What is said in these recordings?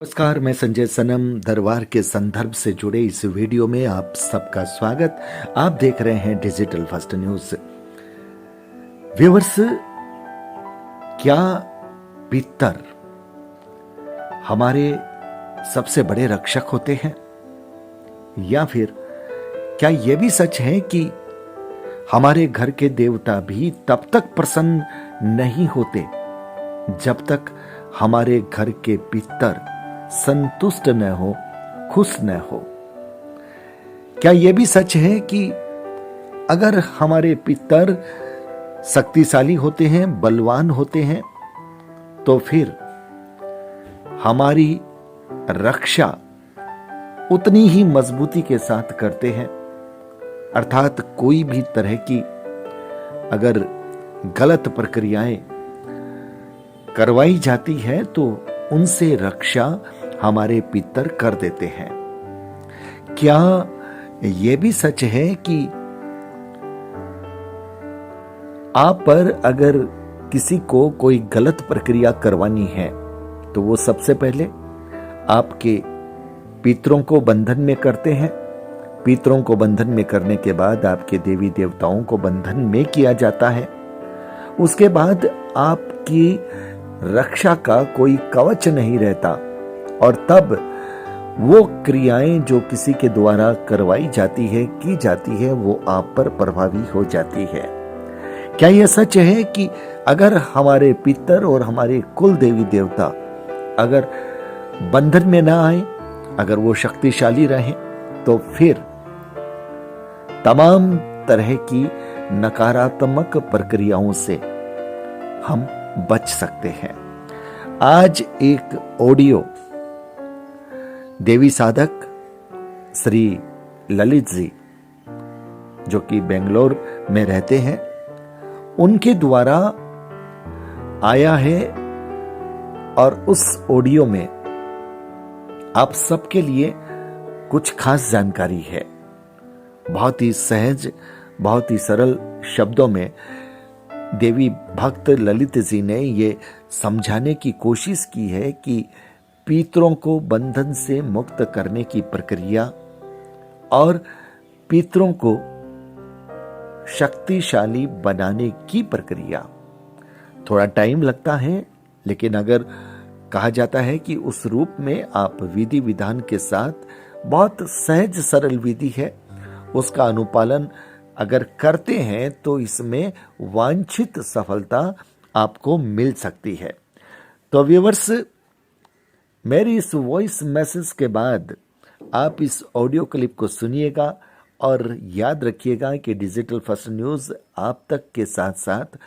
नमस्कार, मैं संजय सनम दरबार के संदर्भ से जुड़े इस वीडियो में आप सबका स्वागत। आप देख रहे हैं डिजिटल फर्स्ट न्यूज। व्यूअर्स, क्या पितर हमारे सबसे बड़े रक्षक होते हैं, या फिर क्या यह भी सच है कि हमारे घर के देवता भी तब तक प्रसन्न नहीं होते जब तक हमारे घर के पितर संतुष्ट न हो, खुश न हो? क्या यह भी सच है कि अगर हमारे पितर शक्तिशाली होते हैं, बलवान होते हैं, तो फिर हमारी रक्षा उतनी ही मजबूती के साथ करते हैं? अर्थात कोई भी तरह की अगर गलत प्रक्रियाएं करवाई जाती है तो उनसे रक्षा हमारे पितर कर देते हैं। क्या यह भी सच है कि आप पर अगर किसी को कोई गलत प्रक्रिया करवानी है तो वो सबसे पहले आपके पितरों को बंधन में करते हैं। पितरों को बंधन में करने के बाद आपके देवी देवताओं को बंधन में किया जाता है। उसके बाद आपकी रक्षा का कोई कवच नहीं रहता, और तब वो क्रियाएं जो किसी के द्वारा करवाई जाती है, की जाती है, वो आप पर प्रभावी हो जाती है। क्या यह सच है कि अगर हमारे पितर और हमारे कुल देवी देवता अगर बंधन में ना आए, अगर वो शक्तिशाली रहें, तो फिर तमाम तरह की नकारात्मक प्रक्रियाओं से हम बच सकते हैं? आज एक ऑडियो देवी साधक श्री ललित जी, जो कि बेंगलोर में रहते हैं, उनके द्वारा आया है, और उस ऑडियो में आप सबके लिए कुछ खास जानकारी है। बहुत ही सहज, बहुत ही सरल शब्दों में देवी भक्त ललित जी ने ये समझाने की कोशिश की है कि पितरों को बंधन से मुक्त करने की प्रक्रिया और पितरों को शक्तिशाली बनाने की प्रक्रिया। थोड़ा टाइम लगता है, लेकिन अगर कहा जाता है कि उस रूप में आप विधि विधान के साथ, बहुत सहज सरल विधि है, उसका अनुपालन अगर करते हैं तो इसमें वांछित सफलता आपको मिल सकती है। तो व्यूअर्स, मेरी इस वॉइस मैसेज के बाद आप इस ऑडियो क्लिप को सुनिएगा, और याद रखिएगा कि डिजिटल फर्स्ट न्यूज़ आप तक के साथ साथ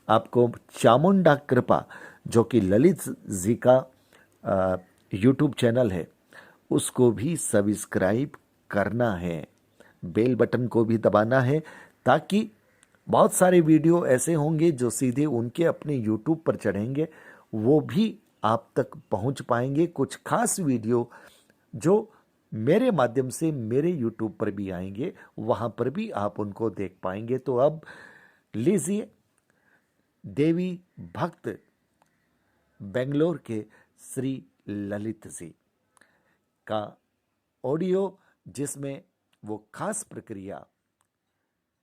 आपको चामुंडा कृपा, जो कि ललित जी का यूट्यूब चैनल है, उसको भी सब्सक्राइब करना है, बेल बटन को भी दबाना है, ताकि बहुत सारे वीडियो ऐसे होंगे जो सीधे उनके अपने यूट्यूब पर चढ़ेंगे, वो भी आप तक पहुंच पाएंगे। कुछ खास वीडियो जो मेरे माध्यम से मेरे यूट्यूब पर भी आएंगे, वहां पर भी आप उनको देख पाएंगे। तो अब लीजिए देवी भक्त बेंगलोर के श्री ललित जी का ऑडियो, जिसमें वो खास प्रक्रिया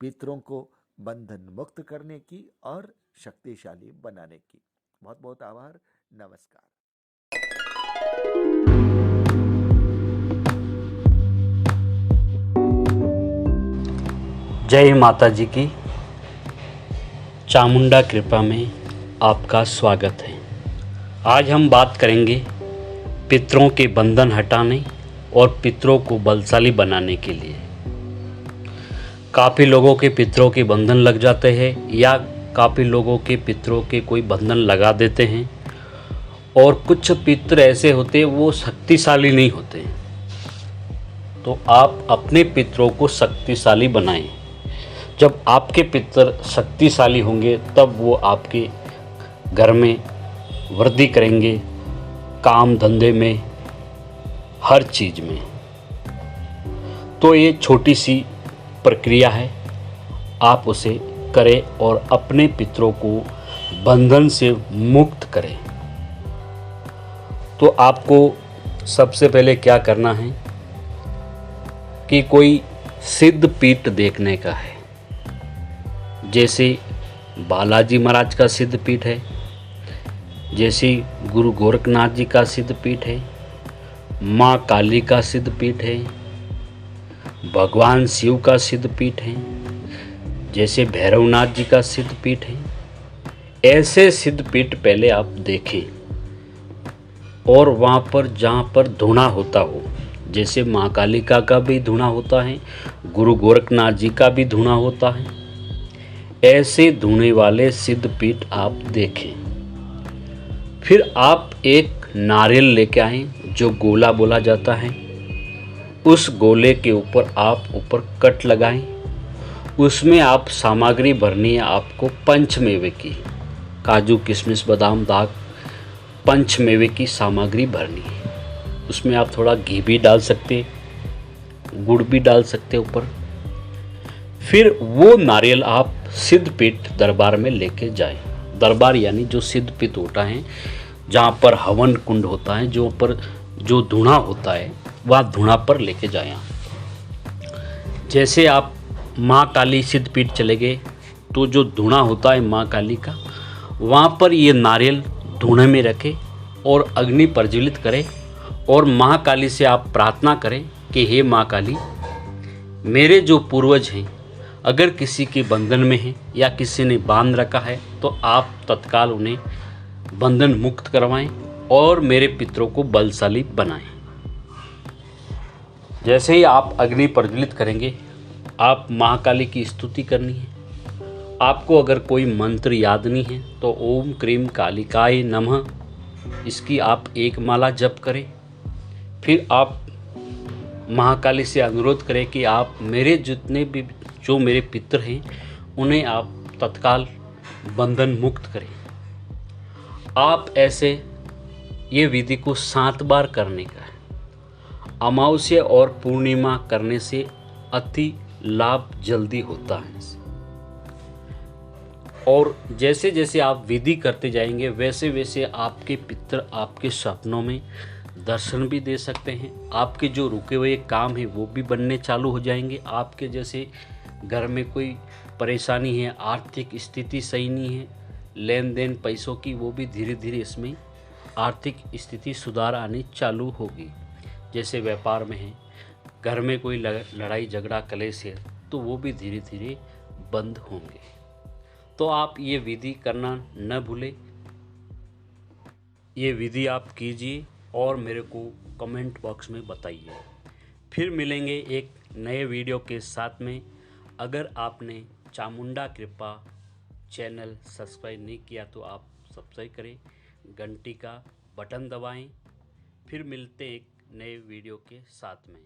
पितरों को बंधन मुक्त करने की और शक्तिशाली बनाने की। बहुत बहुत आभार। नमस्कार। जय माता जी की। चामुंडा कृपा में आपका स्वागत है। आज हम बात करेंगे पितरों के बंधन हटाने और पितरों को बलशाली बनाने के लिए। काफ़ी लोगों के पितरों के बंधन लग जाते हैं, या काफ़ी लोगों के पितरों के कोई बंधन लगा देते हैं, और कुछ पितर ऐसे होते हैं वो शक्तिशाली नहीं होते। तो आप अपने पितरों को शक्तिशाली बनाएं। जब आपके पितर शक्तिशाली होंगे तब वो आपके घर में वृद्धि करेंगे, काम धंधे में, हर चीज़ में। तो ये छोटी सी प्रक्रिया है, आप उसे करें और अपने पितरों को बंधन से मुक्त करें। तो आपको सबसे पहले क्या करना है कि कोई सिद्ध पीठ देखने का है। जैसे बालाजी महाराज का सिद्ध पीठ है, जैसे गुरु गोरखनाथ जी का सिद्ध पीठ है, माँ काली का सिद्ध पीठ है, भगवान शिव का सिद्ध पीठ है, जैसे भैरवनाथ जी का सिद्ध पीठ है। ऐसे सिद्ध पीठ पहले आप देखें और वहाँ पर जहाँ पर धुना होता हो, जैसे माँ कालिका का भी धुना होता है, गुरु गोरखनाथ जी का भी धुना होता है, ऐसे धुने वाले सिद्ध पीठ आप देखें। फिर आप एक नारियल लेके आएं जो गोला बोला जाता है। उस गोले के ऊपर आप ऊपर कट लगाएं। उसमें आप सामग्री भरनी है आपको पंचमेवे की, काजू किशमिश बादाम दाख, पंचमेवे की सामग्री भरनी है। उसमें आप थोड़ा घी भी डाल सकते, गुड़ भी डाल सकते ऊपर। फिर वो नारियल आप सिद्ध पीठ दरबार में लेके जाएं। दरबार यानी जो सिद्ध पीठ होता है, जहाँ पर हवन कुंड होता है, जो पर जो धुना होता है, वह धुना पर लेके जाएं आप। जैसे आप माँ काली सिद्ध पीठ चले गए तो जो धुना होता है माँ काली का, वहाँ पर ये नारियल धुने में रखें और अग्नि प्रज्वलित करें और माँ काली से आप प्रार्थना करें कि हे माँ काली, मेरे जो पूर्वज हैं अगर किसी के बंधन में हैं या किसी ने बांध रखा है तो आप तत्काल उन्हें बंधन मुक्त करवाएं और मेरे पितरों को बलशाली बनाएं। जैसे ही आप अग्नि प्रज्वलित करेंगे, आप महाकाली की स्तुति करनी है। आपको अगर कोई मंत्र याद नहीं है तो ओम क्रीम कालिकाय नमः, इसकी आप एक माला जप करें। फिर आप महाकाली से अनुरोध करें कि आप मेरे जितने भी जो मेरे पितर हैं उन्हें आप तत्काल बंधन मुक्त करें। आप ऐसे ये विधि को 7 बार करने का है। अमावस्या और पूर्णिमा करने से अति लाभ जल्दी होता है। और जैसे जैसे आप विधि करते जाएंगे वैसे वैसे आपके पितर आपके सपनों में दर्शन भी दे सकते हैं। आपके जो रुके हुए काम हैं वो भी बनने चालू हो जाएंगे। आपके जैसे घर में कोई परेशानी है, आर्थिक स्थिति सही नहीं है, लेन देन पैसों की, वो भी धीरे धीरे इसमें आर्थिक स्थिति सुधार आनी चालू होगी। जैसे व्यापार में है, घर में कोई लड़ाई झगड़ा कलेश है तो वो भी धीरे धीरे बंद होंगे। तो आप ये विधि करना न भूलें। ये विधि आप कीजिए और मेरे को कमेंट बॉक्स में बताइए। फिर मिलेंगे एक नए वीडियो के साथ में। अगर आपने चामुंडा कृपा चैनल सब्सक्राइब नहीं किया तो आप सब्सक्राइब करें, घंटी का बटन दबाएं। फिर मिलते एक नए वीडियो के साथ में।